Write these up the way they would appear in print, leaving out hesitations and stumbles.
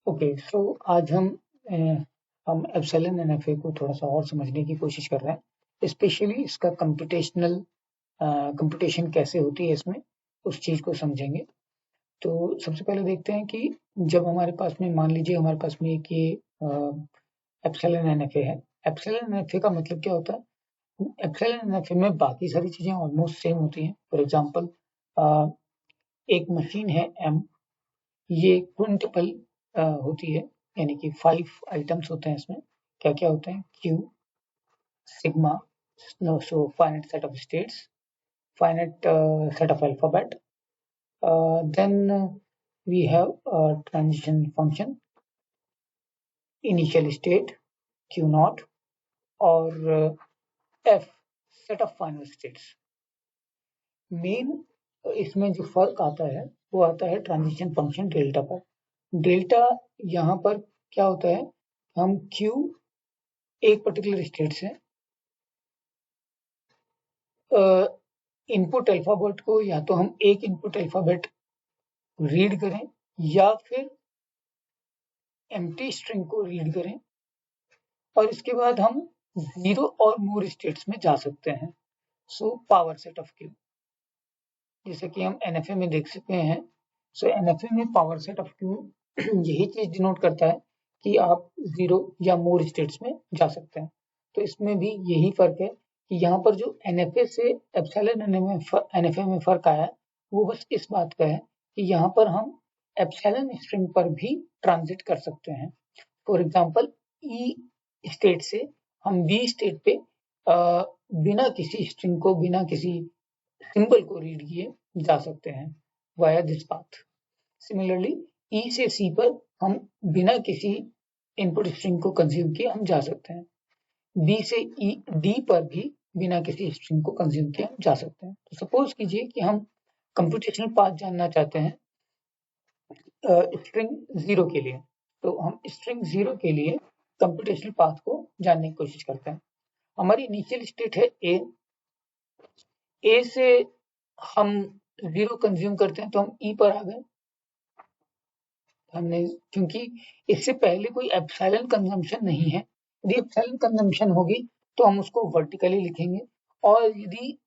Okay, सो आज हम epsilon NFA को थोड़ा सा और समझने की कोशिश कर रहे हैं, स्पेशली इसका कंप्यूटेशन कैसे होती है इसमें, उस चीज़ को समझेंगे। तो सबसे पहले देखते हैं कि जब हमारे पास में, मान लीजिए हमारे पास में एक ये एप्सिलॉन एनएफए है। एप्सिलॉन एनएफए का मतलब क्या होता है? एप्सिलॉन एनएफए में बाकी सारी चीज़ें ऑलमोस्ट सेम होती हैं। फॉर एग्जांपल, एक मशीन है एम, ये क्विंटपल होती है, यानी कि 5 आइटम्स होते हैं इसमें। क्या क्या होते हैं? Q, sigma, so finite set of states, finite set of alphabet, then we have a transition function, initial state q naught, और f set of final states। Main इसमें जो फर्क आता है वो आता है ट्रांजिशन फंक्शन डेल्टा पर। डेल्टा यहाँ पर क्या होता है? हम q एक पर्टिकुलर स्टेट से इनपुट अल्फाबेट को या तो हम एक इनपुट अल्फाबेट रीड करें या फिर एम्प्टी स्ट्रिंग को रीड करें, और इसके बाद हम 0 और मोर स्टेट्स में जा सकते हैं। So power set of Q, जैसे कि हम एनएफए में देख सकते हैं। सो एनएफए में पावर सेट ऑफ क्यू यही चीज डिनोट करता है कि आप 0 या मोर स्टेट्स में जा सकते हैं। तो इसमें भी यही फर्क है कि यहाँ पर जो एनएफए से एप्सिलॉन एनएफए में फर्क आया है, वो बस इस बात का है कि यहाँ पर हम एप्सिलॉन स्ट्रिंग पर भी ट्रांजिट कर सकते हैं। फॉर एग्जाम्पल, ई स्टेट से हम बी स्टेट पे बिना किसी स्ट्रिंग को, बिना किसी सिंबल को रीड किए जा सकते हैं वाया दिस पाथ। सिमिलरली, ई से सी पर हम बिना किसी इनपुट स्ट्रिंग को कंज्यूम किए हम जा सकते हैं। बी से ई डी पर भी बिना किसी स्ट्रिंग को कंज्यूम किए हम जा सकते हैं। तो सपोज कीजिए कि हम कंप्यूटेशनल पाथ जानना चाहते हैं स्ट्रिंग 0 के लिए, तो हम स्ट्रिंग 0 के लिए कंप्यूटेशनल पाथ को जानने की कोशिश करते हैं। हमारी इनिशियल स्टेट है ए से हम 0 कंज्यूम करते हैं तो हम ई पर आ गए। हमने, क्योंकि इससे पहले कोई एप्सिलॉन कंजम्पशन नहीं है। यदि एप्सिलॉन कंजम्पशन होगी तो हम उसको वर्टिकली लिखेंगे, और यदि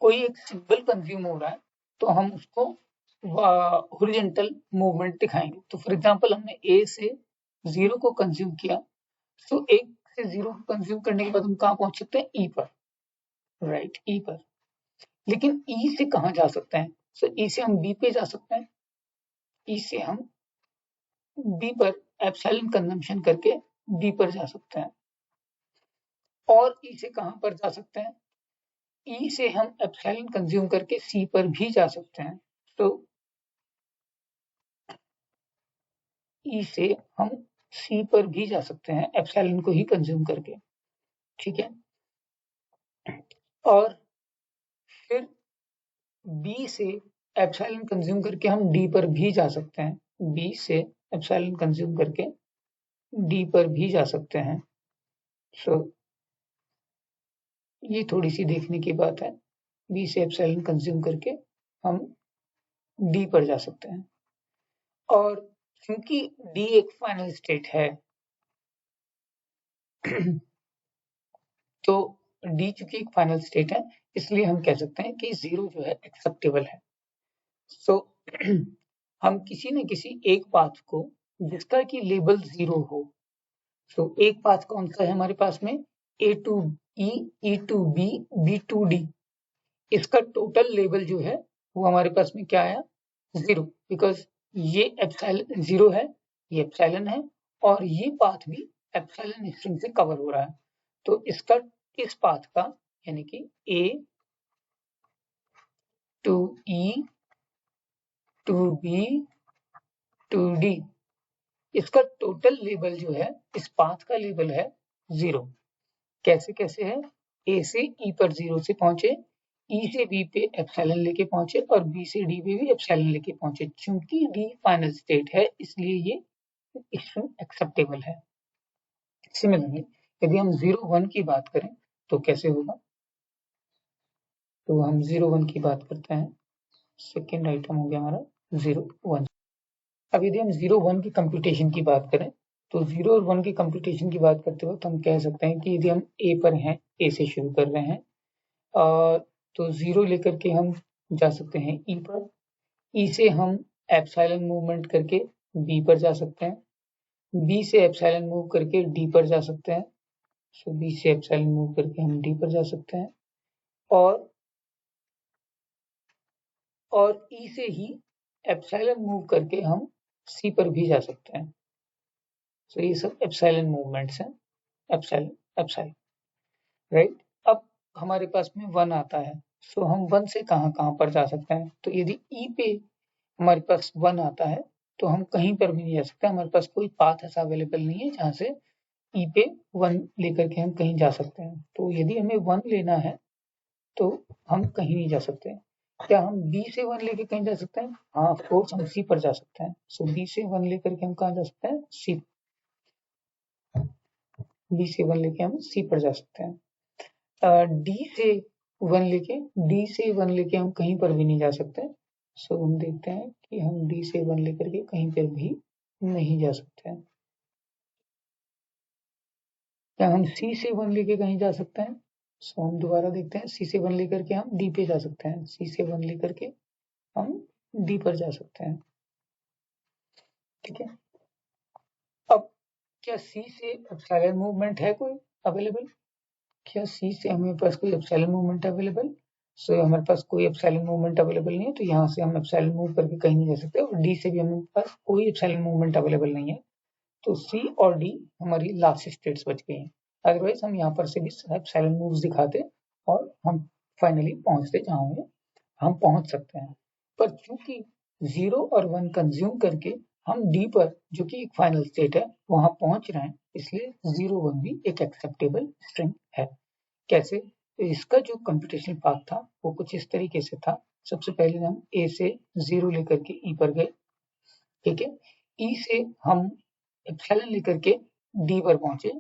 कोई एक सिंबल कंज्यूम हो रहा है तो हम उसको हॉरिजॉन्टल मूवमेंट दिखाएंगे। तो फॉर एग्जांपल, हमने ए से 0 को कंज्यूम किया, तो 1 से 0 को कंज्यूम करने के बाद हम कहाँ पहुंच सकते हैं? ई पर, राइट, ई पर। लेकिन ई से कहाँ जा सकते हैं? सो ई से हम बी पे जा सकते हैं। ई से हम बी पर एप्सिलॉन कंजम्पशन करके बी पर जा सकते हैं। और ई से कहाँ पर जा सकते हैं? ई से हम एप्सिलॉन कंज्यूम करके सी पर भी जा सकते हैं। तो ई से हम सी पर भी जा सकते हैं एप्सिलॉन को ही कंज्यूम करके, ठीक है। और फिर बी से एप्सिलॉन कंज्यूम करके हम डी पर भी जा सकते हैं। बी से एप्सिलॉन कंज्यूम करके डी पर भी जा सकते हैं। सो ये थोड़ी सी देखने की बात है। बी से एप्सिलॉन कंज्यूम करके हम डी पर जा सकते हैं, और क्योंकि डी एक फाइनल स्टेट है तो डी चूंकि एक फाइनल स्टेट है, इसलिए हम कह सकते हैं कि 0 जो है एक्सेप्टेबल है। सो हम किसी न किसी एक पाथ को जिसका कि लेबल 0 हो, तो एक पाथ कौन सा है हमारे पास में? A to E, E to B, B to D. इसका टोटल लेवल जो है वो हमारे पास में क्या आया? 0, बिकॉज ये एप्सिलॉन 0 है, ये एप्सिलॉन है, और ये पाथ भी एप्सिलॉन स्ट्रिंग से कवर हो रहा है। तो इसका, इस पाथ का, यानी कि A to E to B to D, इसका टोटल लेवल जो है, इस पाथ का लेवल है 0। कैसे कैसे है? ए से ई पर 0 से पहुंचे, ई से बी पे एप्सिलॉन लेके पहुंचे, और बी से डी पे भी एप्सिलॉन लेके पहुंचे। चूंकि डी फाइनल स्टेट है, इसलिए ये स्ट्रिंग एक्सेप्टेबल है। सिमिलरली, यदि हम 0 1 की बात करें तो कैसे होगा? तो हम 0 1 की बात करते हैं। सेकेंड आइटम हो गया हमारा 0 1। अब यदि हम 0 1 की कंप्यूटेशन की बात करें तो 0 और 1 की कंप्यूटेशन की बात करते वक्त हम कह सकते हैं कि यदि हम ए पर हैं, ए से शुरू कर रहे हैं तो 0 लेकर के हम जा सकते हैं ई पर, ई से हम एप्सिलॉन मूवमेंट करके बी पर जा सकते हैं, बी से एप्सिलॉन मूव करके डी पर जा सकते हैं, सो बी से एप्सिलॉन मूव करके हम डी पर जा सकते हैं, और ई से ही एप्सिलॉन मूव करके हम सी पर भी जा सकते हैं। सो ये सब एप्सिलॉन मूवमेंट्स हैं, एप्सिलॉन राइट। अब हमारे पास में 1 आता है, सो हम 1 से कहाँ पर जा सकते हैं, तो यदि ई पे हमारे पास 1 आता है तो हम कहीं पर भी नहीं जा सकते, हमारे पास कोई पाथ ऐसा अवेलेबल नहीं है जहाँ से ई पे 1 लेकर के हम कहीं जा सकते हैं। तो यदि हमें 1 लेना है तो हम कहीं नहीं जा सकते। क्या हम बी से 1 लेके कहीं जा सकते हैं? हाँ, ऑफ कोर्स हम सी पर जा सकते हैं। सो बी से 1 लेकर के हम कहाँ जा सकते हैं? सी। बी से 1 लेके हम सी पर जा सकते हैं। डी से 1 लेके हम कहीं पर भी नहीं जा सकते। सो हम देखते हैं कि हम डी से 1 लेकर के कहीं पर भी नहीं जा सकते हैं। क्या हम सी से 1 लेके कहीं जा सकते हैं? सो हम दोबारा देखते हैं, सी से 1 लेकर के हम डी पे जा सकते हैं, सी से 1 लेकर के हम डी पर जा सकते हैं। ठीक है। अब क्या सी से एप्सिलॉन मूवमेंट है कोई अवेलेबल? क्या सी से हमारे पास कोई एप्सिलॉन मूवमेंट अवेलेबल? सो हमारे पास कोई एप्सिलॉन मूवमेंट अवेलेबल नहीं है, तो यहाँ से हम एप्सिलॉन मूव करके कहीं नहीं जा सकते, और डी से भी हमारे पास कोई एप्सिलॉन मूवमेंट अवेलेबल नहीं है, तो सी और डी हमारी लास्ट स्टेट्स बच गई हैं। अदरवाइज हम यहाँ पर से भी एप्सिलॉन मूव्स दिखाते और हम फाइनली पहुंचते जहाँ हमें हम पहुंच सकते हैं। पर चूंकि 0 और 1 कंज्यूम करके हम डी पर, जो कि एक फाइनल स्टेट है, वहां पहुंच रहे हैं, इसलिए 0 1 भी एक एक्सेप्टेबल स्ट्रिंग है। कैसे? तो इसका जो कंप्यूटेशनल पाथ था वो कुछ इस तरीके से था। सबसे पहले हम ए से 0 लेकर के ई पर गए, ठीक है। ई से हम एप्सिलॉन लेकर के डी पर पहुंचे,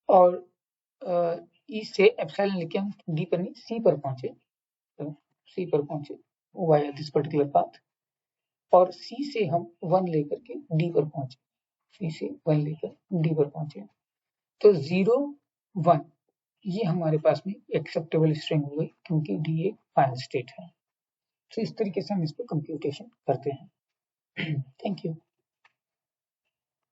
और ई से एप्सिलॉन लेके हम डी पर नहीं सी पर पहुंचे, तो सी पर पहुंचे वाया दिस पर्टिकुलर पाथ, और सी से हम 1 लेकर के डी पर पहुंचे, सी से 1 लेकर डी पर पहुंचे। तो 0 1 ये हमारे पास में एक्सेप्टेबल स्ट्रिंग हो गई, क्योंकि डी एक फाइनल स्टेट है। तो इस तरीके से हम इस पर कंप्यूटेशन करते हैं। Thank you.